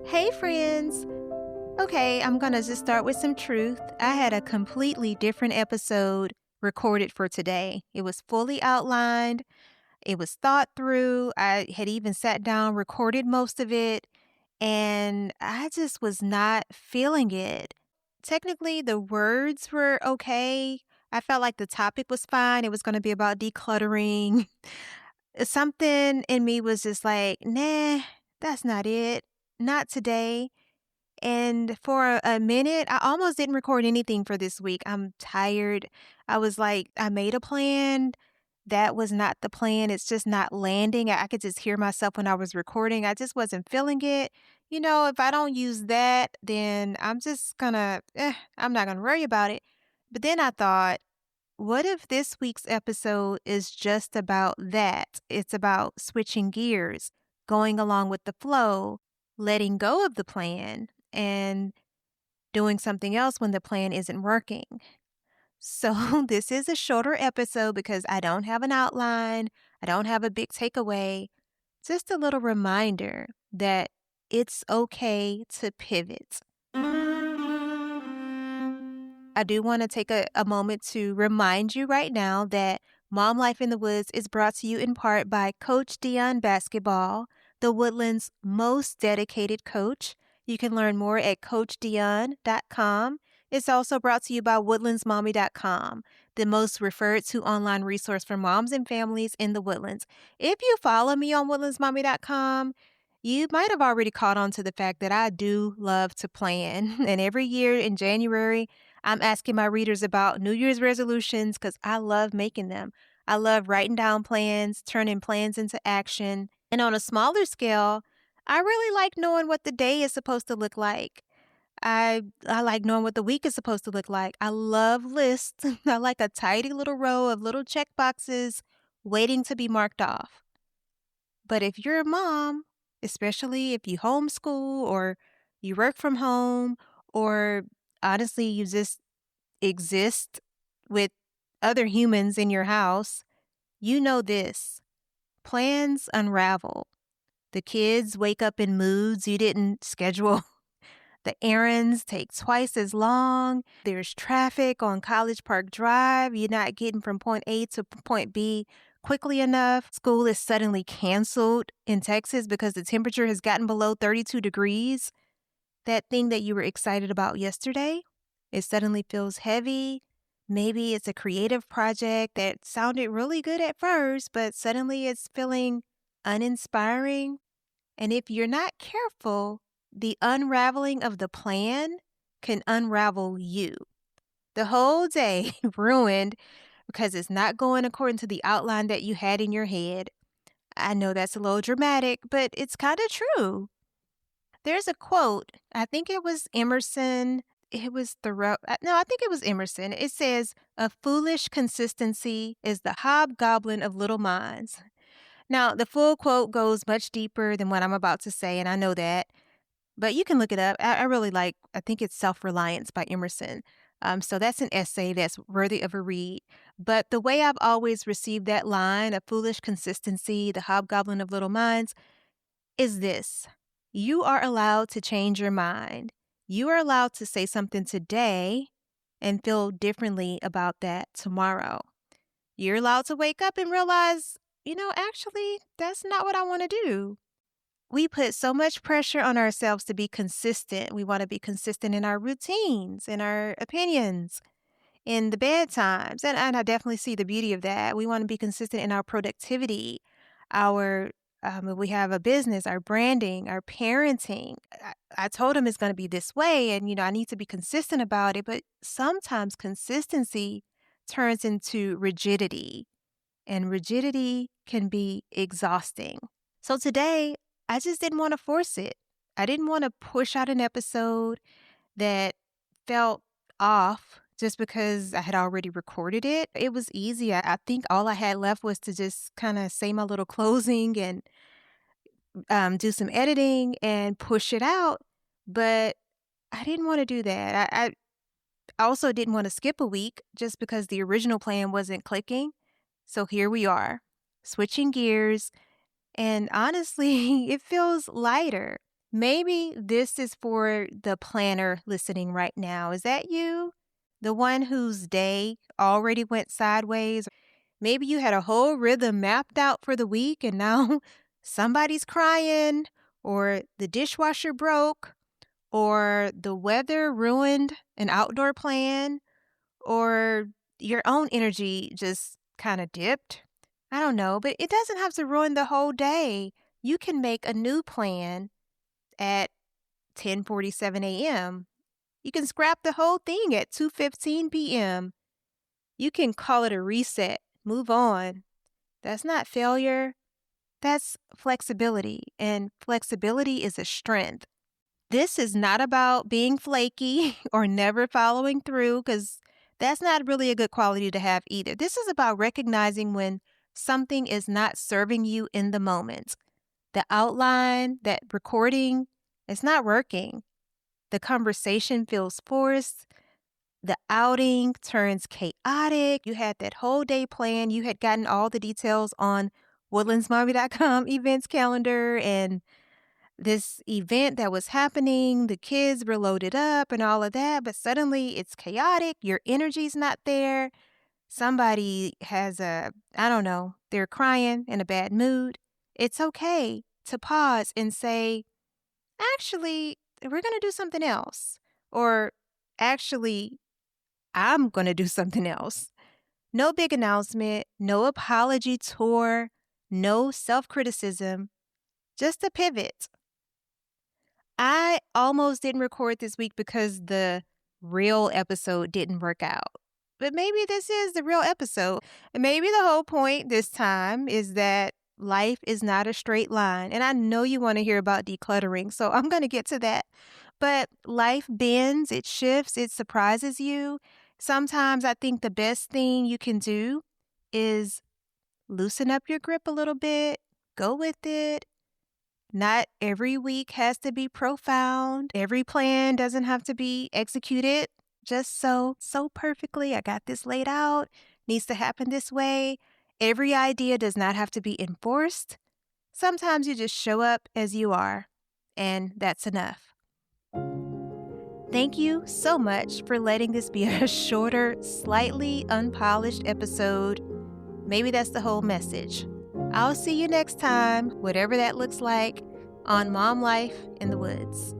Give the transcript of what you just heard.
Hey, friends. Okay, I'm going to just start with some truth. I had a completely different episode recorded for today. It was fully outlined, it was thought through. I had even sat down, recorded most of it, and I just was not feeling it. Technically, the words were okay. I felt like the topic was fine. It was going to be about decluttering. Something in me was just like, nah, that's not it. Not today. And for a minute, I almost didn't record anything for this week. I'm tired. I was like, I made a plan. That was not the plan. It's just not landing. I could just hear myself when I was recording. I just wasn't feeling it. If I don't use that, then I'm just gonna, I'm not gonna worry about it. But then I thought, what if this week's episode is just about that? It's about switching gears, going along with the flow, letting go of the plan, and doing something else when the plan isn't working. So, this is a shorter episode because I don't have an outline, I don't have a big takeaway, just a little reminder that it's okay to pivot. I do want to take a moment to remind you right now that Mom Life in the Woods is brought to you in part by Coach Dion Basketball, the Woodlands' most dedicated coach. You can learn more at CoachDion.com. It's also brought to you by WoodlandsMommy.com, the most referred to online resource for moms and families in the Woodlands. If you follow me on WoodlandsMommy.com, you might have already caught on to the fact that I do love to plan. And every year in January, I'm asking my readers about New Year's resolutions because I love making them. I love writing down plans, turning plans into action. And on a smaller scale, I really like knowing what the day is supposed to look like. I like knowing what the week is supposed to look like. I love lists. I like a tidy little row of little check boxes waiting to be marked off. But if you're a mom, especially if you homeschool or you work from home, or honestly, you just exist with other humans in your house, you know this. Plans unravel. The kids wake up in moods you didn't schedule. The errands take twice as long. There's traffic on College Park Drive. You're not getting from point A to point B quickly enough. School is suddenly canceled in Texas because the temperature has gotten below 32 degrees. That thing that you were excited about yesterday, it suddenly feels heavy. Maybe it's a creative project that sounded really good at first, but suddenly it's feeling uninspiring. And if you're not careful, the unraveling of the plan can unravel you. The whole day ruined because it's not going according to the outline that you had in your head. I know that's a little dramatic, but it's kind of true. There's a quote, I think it was Emerson. It was Thoreau. No, I think it was Emerson. It says, "A foolish consistency is the hobgoblin of little minds." Now, the full quote goes much deeper than what I'm about to say, and I know that. But you can look it up. I think it's Self-Reliance by Emerson. So that's an essay that's worthy of a read. But the way I've always received that line, "a foolish consistency, the hobgoblin of little minds," is this. You are allowed to change your mind. You are allowed to say something today and feel differently about that tomorrow. You're allowed to wake up and realize, actually, that's not what I want to do. We put so much pressure on ourselves to be consistent. We want to be consistent in our routines, in our opinions, in the bad times. And I definitely see the beauty of that. We want to be consistent in our productivity, if we have a business, our branding, our parenting. I told him it's going to be this way, and, I need to be consistent about it. But sometimes consistency turns into rigidity, and rigidity can be exhausting. So today, I just didn't want to force it. I didn't want to push out an episode that felt off just because I had already recorded it. It was easy. I think all I had left was to just kind of say my little closing and do some editing and push it out. But I didn't want to do that. I also didn't want to skip a week just because the original plan wasn't clicking. So here we are, switching gears. And honestly, it feels lighter. Maybe this is for the planner listening right now. Is that you? The one whose day already went sideways? Maybe you had a whole rhythm mapped out for the week and now somebody's crying, or the dishwasher broke, or the weather ruined an outdoor plan, or your own energy just kind of dipped. I don't know, but it doesn't have to ruin the whole day. You can make a new plan at 10:47 a.m. You can scrap the whole thing at 2:15 p.m. You can call it a reset. Move on. That's not failure. That's flexibility, and flexibility is a strength. This is not about being flaky or never following through, because that's not really a good quality to have either. This is about recognizing when something is not serving you in the moment. The outline, that recording, it's not working. The conversation feels forced. The outing turns chaotic. You had that whole day planned. You had gotten all the details on WoodlandsMommy.com events calendar, and this event that was happening, the kids were loaded up and all of that, but suddenly it's chaotic. Your energy's not there. Somebody has I don't know, they're crying in a bad mood. It's okay to pause and say, actually, we're going to do something else. Or actually, I'm going to do something else. No big announcement, no apology tour, no self-criticism, just a pivot. I almost didn't record this week because the real episode didn't work out. But maybe this is the real episode. And maybe the whole point this time is that life is not a straight line. And I know you want to hear about decluttering, so I'm going to get to that. But life bends, it shifts, it surprises you. Sometimes I think the best thing you can do is loosen up your grip a little bit, go with it. Not every week has to be profound. Every plan doesn't have to be executed just so perfectly. I got this laid out. Needs to happen this way. Every idea does not have to be enforced. Sometimes you just show up as you are, and that's enough. Thank you so much for letting this be a shorter, slightly unpolished episode. Maybe that's the whole message. I'll see you next time, whatever that looks like, on Mom Life in the Woods.